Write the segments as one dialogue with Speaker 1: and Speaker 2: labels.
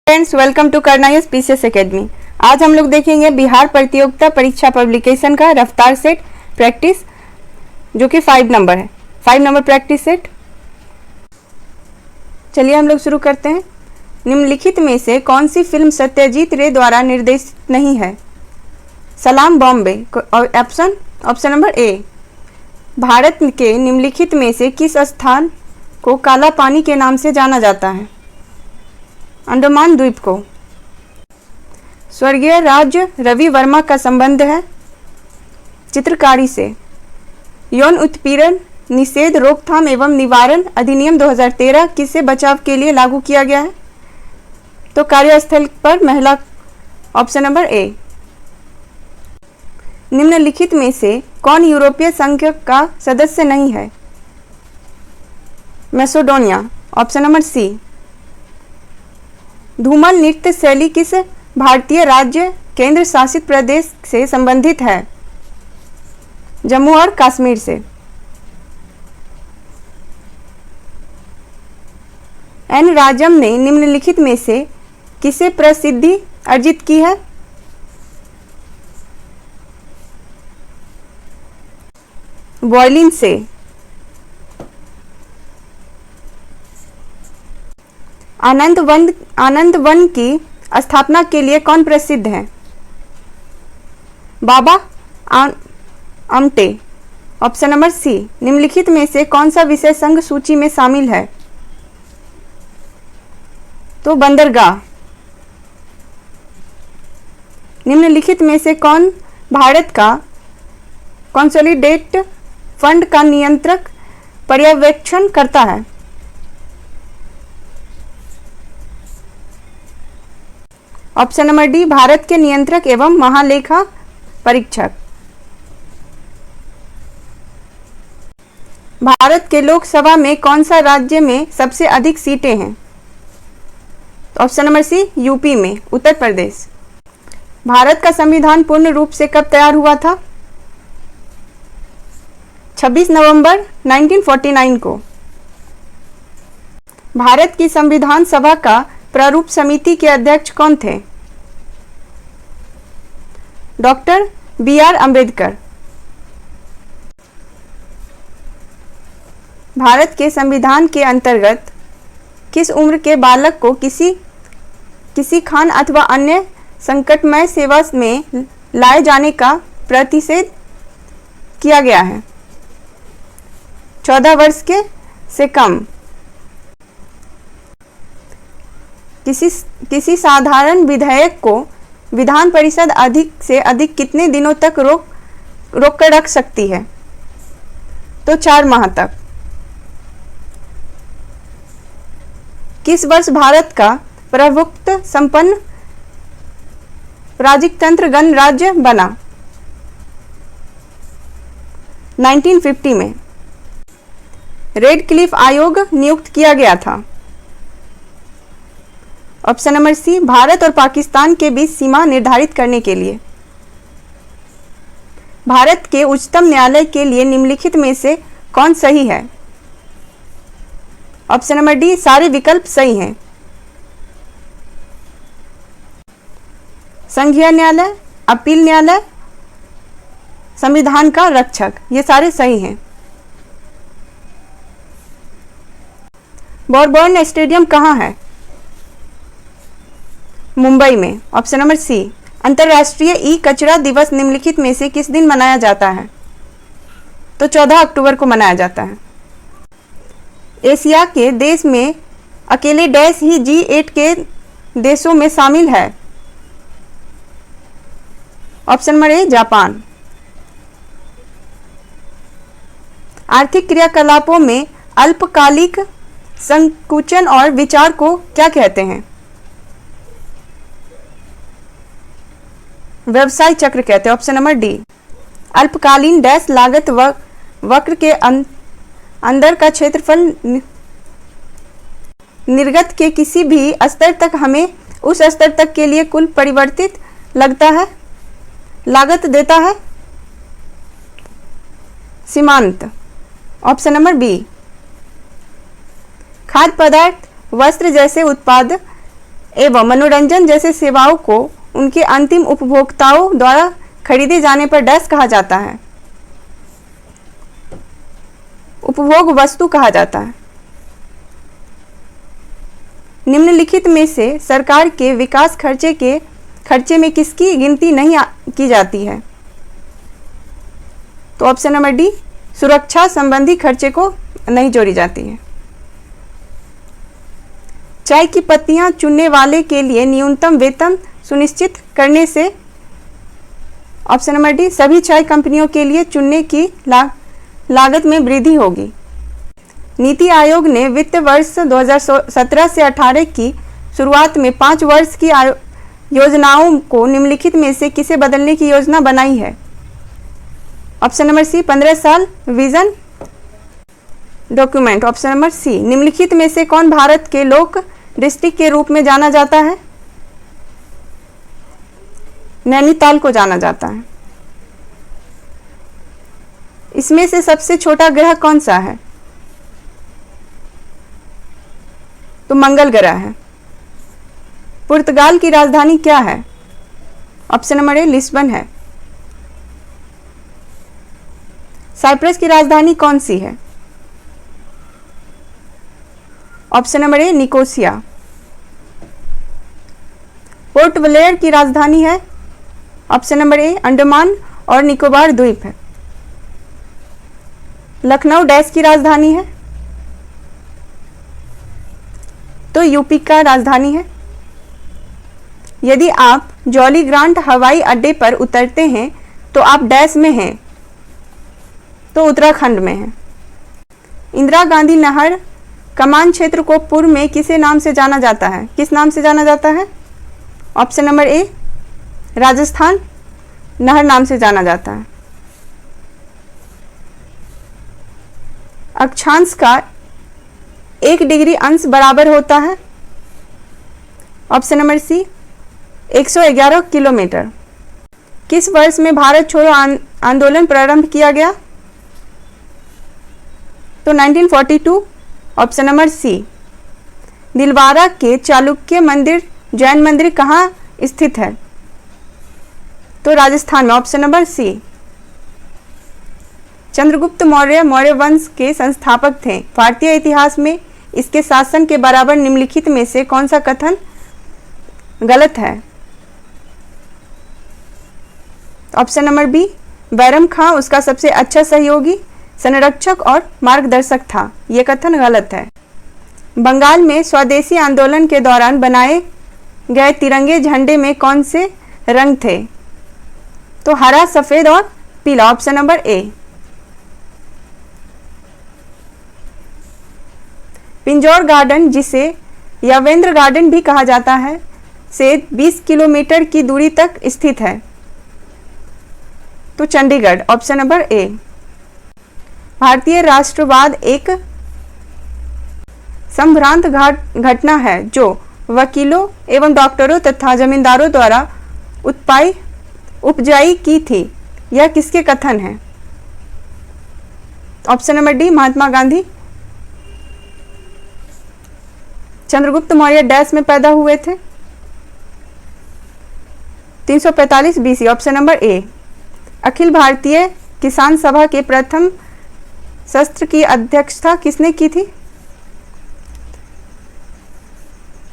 Speaker 1: Friends, welcome to करनाइस PCS academy. आज हम लोग देखेंगे बिहार प्रतियोगिता परीक्षा पब्लिकेशन का रफ्तार सेट प्रैक्टिस, जो कि 5 नंबर है। 5 नंबर प्रैक्टिस सेट। चलिए हम लोग शुरू करते हैं। निम्नलिखित में से कौन सी फिल्म सत्यजीत रे द्वारा निर्देशित नहीं है? सलाम बॉम्बे। ऑप्शन नंबर ए। भारत के निम्नलिखित में से किस स्थान को काला पानी के नाम से जाना जाता है? अंडमान द्वीप को। स्वर्गीय राज रवि वर्मा का संबंध है चित्रकारी से। यौन उत्पीड़न निषेध रोकथाम एवं निवारण अधिनियम 2013 किससे बचाव के लिए लागू किया गया है? तो कार्यस्थल पर महिला। ऑप्शन नंबर ए। निम्नलिखित में से कौन यूरोपीय संघ का सदस्य नहीं है? मैसेडोनिया। Option number C. धूमर नृत्य शैली किस भारतीय राज्य केंद्र शासित प्रदेश से संबंधित है? जम्मू और कश्मीर से। एन राजम ने निम्नलिखित में से किसे प्रसिद्धि अर्जित की है? वायलिन से। आनंद वन की स्थापना के लिए कौन प्रसिद्ध है? Baba Amte. Option number C. निम्नलिखित में से कौन सा विषय संघ सूची में शामिल है? तो बंदरगाह। निम्नलिखित में से कौन भारत का कंसोलिडेट फंड का नियंत्रक पर्यवेक्षण करता है? Option number D. भारत के नियंत्रक एवं महालेखा परीक्षक। भारत के लोकसभा में कौन सा राज्य में सबसे अधिक सीटें हैं? ऑप्शन नंबर सी। यूपी में, उत्तर प्रदेश। भारत का संविधान पूर्ण रूप से कब तैयार हुआ था? 26 नवंबर 1949 को। भारत की संविधान सभा का प्रारूप समिति के अध्यक्ष कौन थे? Doctor B R. अम्बेडकर। भारत के संविधान के अंतर्गत किस उम्र के बालक को किसी खान अथवा अन्य संकटमय सेवा में लाए जाने का प्रतिषेध किया गया है? 14 वर्ष के से कम। किसी साधारण विधेयक को विधान परिषद अधिक से अधिक कितने दिनों तक रोक कर रख सकती है? तो 4 माह तक। किस वर्ष भारत का प्रभुत्व संपन्न राजतंत्र गणराज्य बना? 1950 में। रेड क्लिफ आयोग नियुक्त किया गया था? ऑप्शन नंबर सी। भारत और पाकिस्तान के बीच सीमा निर्धारित करने के लिए। भारत के उच्चतम न्यायालय के लिए निम्नलिखित में से कौन सही है? Option number D. सारे विकल्प सही हैं। संघीय न्यायालय, अपील न्यायालय, संविधान का रक्षक, ये सारे सही हैं। बॉर्बन स्टेडियम कहाँ है? मुंबई में। Option number C. अंतर्राष्ट्रीय ई कचरा दिवस निम्नलिखित में से किस दिन मनाया जाता है? तो 14 अक्टूबर को मनाया जाता है। एशिया के देश में अकेले डैश ही G8 के देशों में शामिल है? ऑप्शन नंबर ए। जापान। आर्थिक क्रियाकलापों में अल्पकालिक संकुचन और विचार को क्या कहते हैं? व्यवसाय चक्र कहते हैं। Option number D. अल्पकालीन डैश लागत वक्र के अंदर का क्षेत्रफल निर्गत के किसी भी स्तर तक हमें उस स्तर तक के लिए कुल परिवर्तित लगता है लागत देता है। सीमांत। Option number B. खाद्य पदार्थ, वस्त्र जैसे उत्पाद एवं मनोरंजन जैसे सेवाओं को उनके अंतिम उपभोक्ताओं द्वारा खरीदे जाने पर डैश कहा जाता है? उपभोग वस्तु कहा जाता है। निम्नलिखित में से सरकार के विकास खर्चे में किसकी गिनती नहीं की जाती है? तो ऑप्शन नंबर डी, सुरक्षा संबंधी खर्चे को नहीं जोड़ी जाती है। चाय की पत्तियां चुनने वाले के लिए न्यूनतम वेतन सुनिश्चित करने से, ऑप्शन नंबर डी, सभी चाय कंपनियों के लिए चुनने की लागत में वृद्धि होगी। नीति आयोग ने वित्त वर्ष 2017 से 18 की शुरुआत में 5 वर्ष की योजनाओं को निम्नलिखित में से किसे बदलने की योजना बनाई है? ऑप्शन नंबर सी, 15 साल vision document. Option number C, निम्नलिखित में से कौन भारत के लोक डिस्ट्रिक्ट के रूप में जाना जाता है? नैनीताल को जाना जाता है। इसमें से सबसे छोटा ग्रह कौन सा है? तो मंगल ग्रह है। पुर्तगाल की राजधानी क्या है? ऑप्शन नंबर ए, लिस्बन है। साइप्रस की राजधानी कौन सी है? ऑप्शन नंबर ए, निकोसिया। पोर्ट ब्लेयर की राजधानी है? ऑप्शन नंबर ए, अंडमान और निकोबार द्वीप है। लखनऊ डैश की राजधानी है? तो यूपी का राजधानी है। यदि आप जॉली ग्रांट हवाई अड्डे पर उतरते हैं तो आप डैश में हैं? तो उत्तराखंड में है। इंदिरा गांधी नहर कमान क्षेत्र को पूर्व में किसे नाम से जाना जाता है? किस नाम से जाना जाता है? ऑप्शन नंबर ए, राजस्थान नहर नाम से जाना जाता है। अक्षांश का 1 डिग्री अंश बराबर होता है? Option number C, 111 kilometre. किस वर्ष में भारत छोड़ो आंदोलन प्रारंभ किया गया? तो 1942। ऑप्शन नंबर सी। दिलवारा के चालुक्य मंदिर जैन मंदिर कहाँ स्थित है? तो राजस्थान में। Option number C. Chandragupta Maurya Maurya वंश के संस्थापक थे। भारतीय इतिहास में इसके शासन के बराबर निम्नलिखित में से कौन सा कथन गलत है? ऑप्शन नंबर बी, बैरम खां उसका सबसे अच्छा सहयोगी, संरक्षक और मार्गदर्शक था। यह कथन गलत है। बंगाल में स्वदेशी आंदोलन के दौरान बनाए गए तिरंगे झंडे में कौन से रंग थे? तो हरा, सफेद और पीला। ऑप्शन नंबर ए। पिंजौर गार्डन, जिसे यावेंद्र गार्डन भी कहा जाता है, से 20 किलोमीटर की दूरी तक स्थित है। तो चंडीगढ़। ऑप्शन नंबर ए। भारतीय राष्ट्रवाद एक संभ्रांत घटना है जो वकीलों एवं डॉक्टरों तथा जमींदारों द्वारा उपजाई की थी। यह किसके कथन है? Option number D, Mahatma Gandhi. Chandragupta Maurya dash में पैदा हुए थे? 345 BC। Option number A. Akhil Bharatiya Kisan सभा के प्रथम सत्र की अध्यक्षता किसने की थी?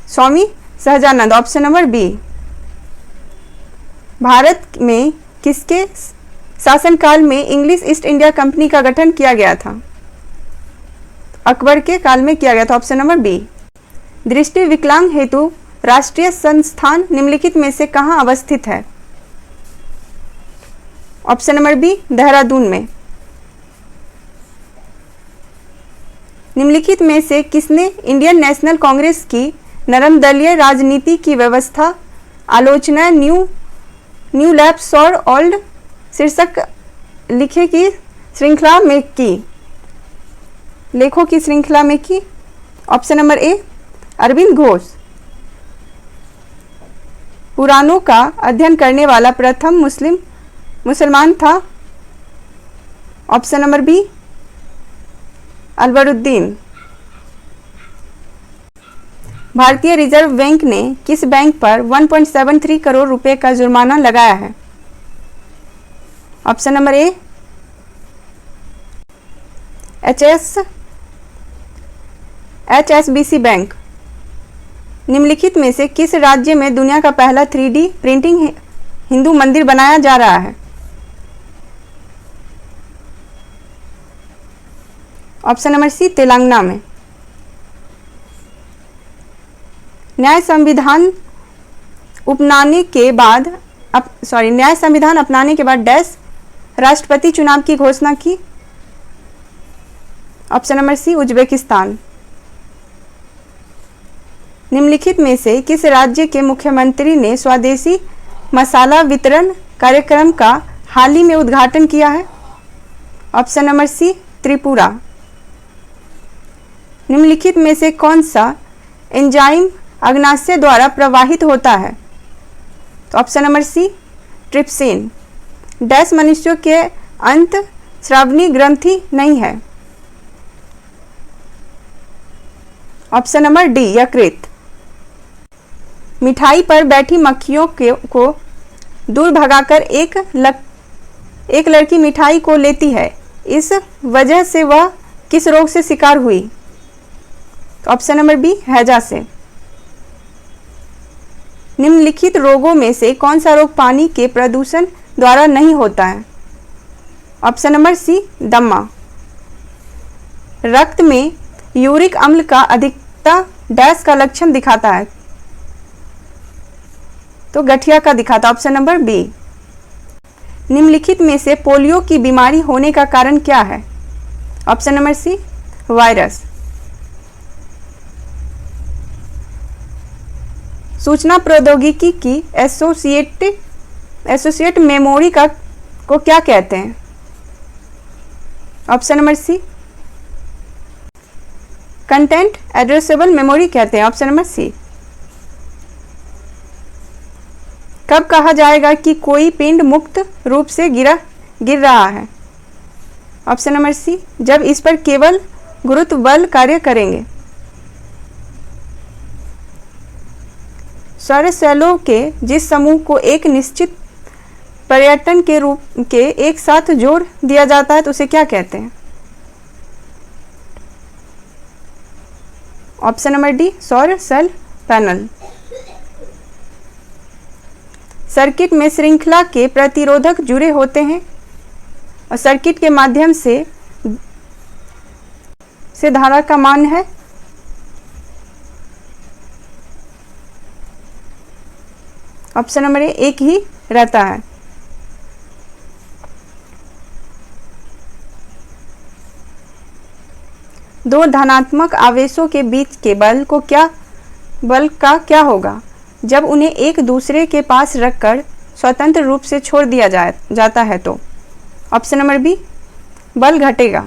Speaker 1: Swami Sahajanand. Option number B. Bharat में किसके शासनकाल में इंग्लिश ईस्ट इंडिया कंपनी का गठन किया गया था? अकबर के काल में किया गया था। Option number B. दृष्टि विकलांग हेतु राष्ट्रीय संस्थान निम्नलिखित में से कहाँ अवस्थित है? ऑप्शन नंबर बी, देहरादून में। निम्नलिखित में से किसने इंडियन नेशनल कांग्रेस की नरम दलीय राजनीति की व्यवस्था आलोचना न्यू लैप्स और ओल्ड शीर्षक लेखों की श्रृंखला में की? Option number A, Arvind Ghosh. पुराणों का अध्ययन करने वाला प्रथम मुसलमान था? Option number B, Akbaruddin. भारतीय रिजर्व बैंक ने किस बैंक पर 1.73 करोड़ रुपए का जुर्माना लगाया है? ऑप्शन नंबर ए HSBC बैंक। निम्नलिखित में से किस राज्य में दुनिया का पहला 3D प्रिंटिंग हिंदू मंदिर बनाया जा रहा है? ऑप्शन नंबर सी तेलंगाना में। न्याय संविधान अपनाने के बाद डैश राष्ट्रपति चुनाव की घोषणा की? Option number C Uzbekistan. निम्नलिखित में से किस राज्य के मुख्यमंत्री ने स्वदेशी मसाला वितरण कार्यक्रम का हाल ही में उद्घाटन किया है? Option number C Tripura. निम्नलिखित में से कौन सा एंजाइम अग्नाशय द्वारा प्रवाहित होता है? तो option number C trypsin. Dash मनुष्यों के अंत श्रावणी ग्रंथि नहीं है? ऑप्शन नंबर डी यकृत। मिठाई पर बैठी मक्खियों को दूर भगाकर एक लड़की मिठाई को लेती है, इस वजह से वह किस रोग से शिकार हुई? तो ऑप्शन नंबर बी हैजा से। निम्नलिखित रोगों में से कौन सा रोग पानी के प्रदूषण द्वारा नहीं होता है? ऑप्शन नंबर सी दमा। रक्त में यूरिक अम्ल का अधिकता डैश का लक्षण दिखाता है? तो गठिया का दिखाता। Option number B. निम्नलिखित में से पोलियो की बीमारी होने का कारण क्या है? Option number C virus. सूचना प्रौद्योगिकी की एसोसिएट मेमोरी को क्या कहते हैं? Option number C content addressable memory कहते हैं। Option number C. कब कहा जाएगा कि कोई पिंड मुक्त रूप से गिर रहा है? ऑप्शन नंबर सी जब इस पर केवल गुरुत्व बल कार्य करेंगे। सौर सेलों के जिस समूह को एक निश्चित पर्यटन के रूप के एक साथ जोड़ दिया जाता है तो उसे क्या कहते हैं? ऑप्शन नंबर डी सौर सेल पैनल। सर्किट में श्रृंखला के प्रतिरोधक जुड़े होते हैं और सर्किट के माध्यम से धारा का मान है ऑप्शन नंबर ए एक ही रहता है। दो धनात्मक आवेशों के बीच के बल का क्या होगा जब उन्हें एक दूसरे के पास रखकर स्वतंत्र रूप से छोड़ दिया जाता है? तो ऑप्शन नंबर बी बल घटेगा।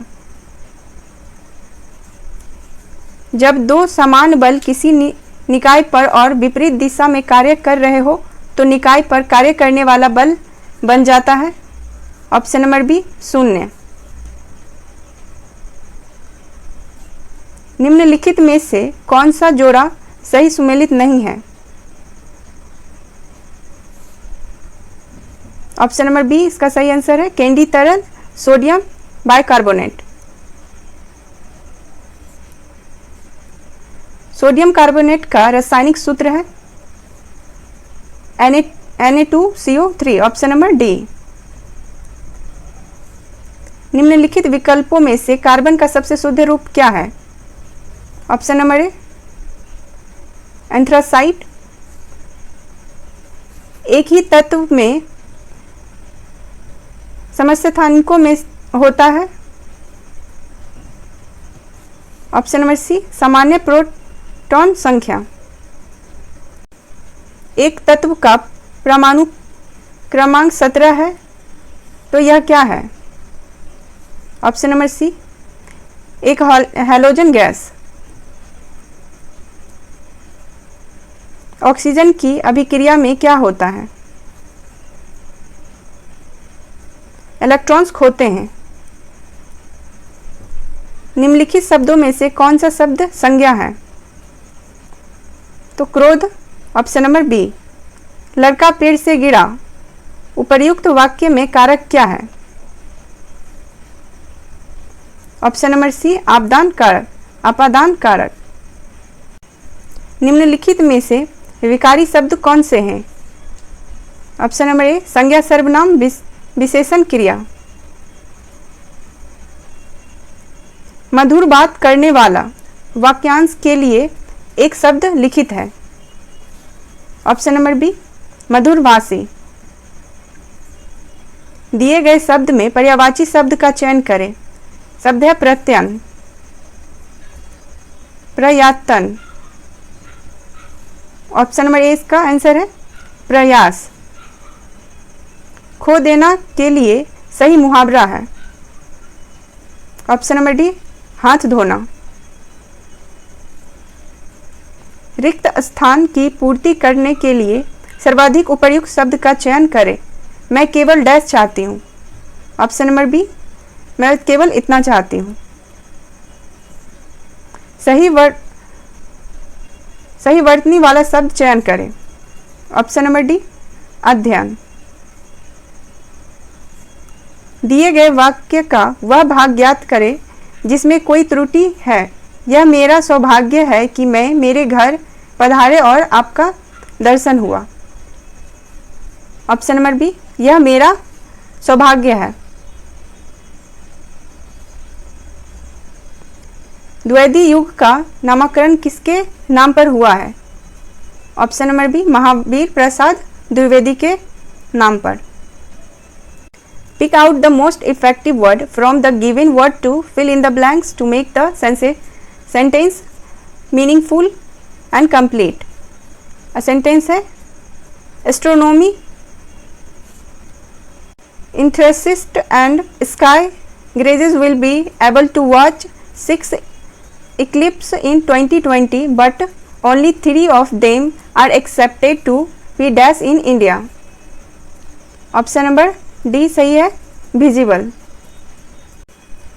Speaker 1: जब दो समान बल किसी निकाय पर और विपरीत दिशा में कार्य कर रहे हो तो निकाय पर कार्य करने वाला बल बन जाता है? Option number B 0। निम्नलिखित में से कौन सा जोड़ा सही सुमेलित नहीं है? ऑप्शन नंबर बी इसका सही आंसर है कैंडी तरल सोडियम बाइकार्बोनेट। सोडियम कार्बोनेट का रासायनिक सूत्र है Na2CO3। Option number D. निम्नलिखित विकल्पों में से कार्बन का सबसे शुद्ध रूप क्या है? ऑप्शन नंबर ए एंथ्रासाइट। एक ही तत्व में समस्थानिकों में होता है? ऑप्शन नंबर सी सामान्य प्रोटॉन संख्या। एक तत्व का परमाणु क्रमांक 17 है तो यह क्या है? ऑप्शन नंबर सी एक हैलोजन गैस। ऑक्सीजन की अभिक्रिया में क्या होता है? इलेक्ट्रॉन्स खोते हैं। निम्नलिखित शब्दों में से कौन सा शब्द संज्ञा है? तो क्रोध। Option number B. लड़का पेड़ से गिरा, उपर्युक्त वाक्य में कारक क्या है? ऑप्शन नंबर सी आपादान कारक, अपादान कारक। निम्नलिखित में से विकारी शब्द कौन से हैं? ऑप्शन नंबर ए संज्ञा सर्वनाम विशेषण क्रिया। मधुर बात करने वाला वाक्यांश के लिए एक शब्द लिखित है। ऑप्शन नंबर बी मधुरभाषी। दिए गए शब्द में पर्यायवाची शब्द का चयन करें। शब्द है प्रत्यन, प्रयत्न। ऑप्शन नंबर ए इसका आंसर है प्रयास। खो देना के लिए सही मुहावरा है। ऑप्शन नंबर डी हाथ धोना। रिक्त स्थान की पूर्ति करने के लिए सर्वाधिक उपयुक्त शब्द का चयन करें। मैं केवल डैश चाहती हूँ। ऑप्शन नंबर बी मैं केवल इतना चाहती हूँ। सही वर्तनी वाला शब्द चयन करें। ऑप्शन नंबर डी अध्ययन। दिए गए वाक्य का वह भाग ज्ञात करें जिसमें कोई त्रुटि है। यह मेरा सौभाग्य है कि मैं मेरे घर पधारे और आपका दर्शन हुआ। ऑप्शन नंबर बी यह मेरा सौभाग्य है। द्विवेदी युग का नामकरण किसके नाम पर हुआ है? Option number B Mahavir Prasad Dwivedi के नाम पर। Pick out the most effective word from the given word to fill in the blanks to make the sentence meaningful and complete. A sentence है astronomy, enthusiasts and sky gazers will be able to watch 6 eclipses in 2020, but only 3 of them are accepted to be dash in India. Option number D सही है visible.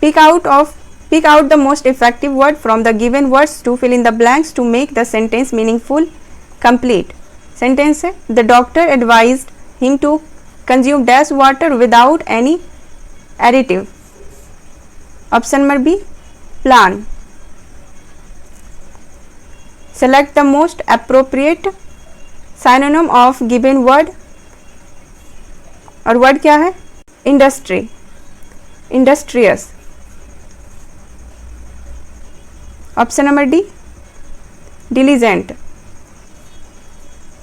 Speaker 1: Pick out the most effective word from the given words to fill in the blanks to make the sentence meaningful, complete. Sentence है the doctor advised him to consume dash water without any additive. Option number B plan. Select the most appropriate synonym of given word. और word क्या है? Industry, industrious. Option number D diligent.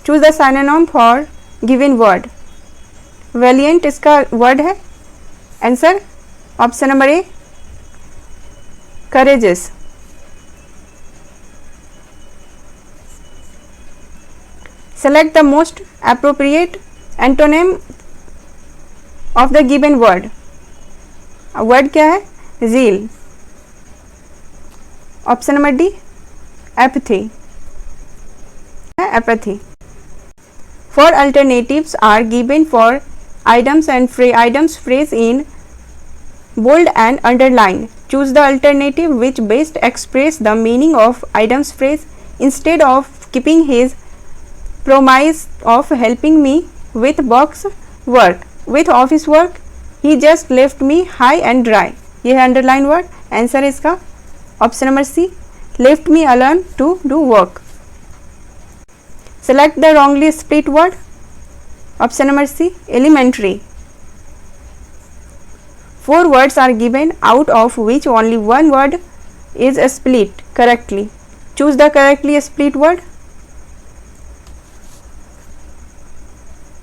Speaker 1: Choose the synonym for given word. Valiant इसका word है। Answer option number A courageous. Select the most appropriate antonym of the given word. Word क्या है? zeal. Option number D apathy. apathy. 4 alternatives are given for items and items phrase in bold and underline. Choose the alternative which best express the meaning of items phrase. Instead of keeping his promise of helping me with with office work, he just left me high and dry. ये है underline word. Answer है इसका option number C left me alone to do work. Select the wrongly split word. Option number C elementary. 4 words are given out of which only one word is split correctly. Choose the correctly split word.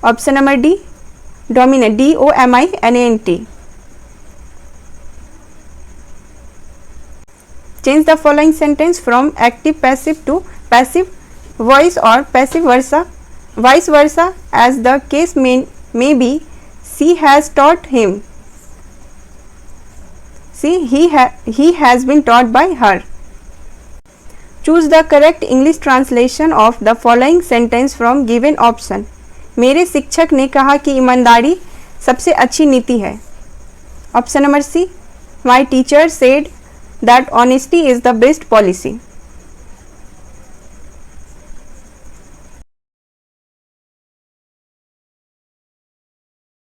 Speaker 1: Option number D dominant. DOMINANT. Change the following sentence from active passive to passive voice or passive versa, vice versa, as the case may be. She has taught him. See, he has been taught by her. Choose the correct English translation of the following sentence from given option. मेरे शिक्षक ने कहा कि ईमानदारी सबसे अच्छी नीति है. Option number C, my teacher said that honesty is the best policy.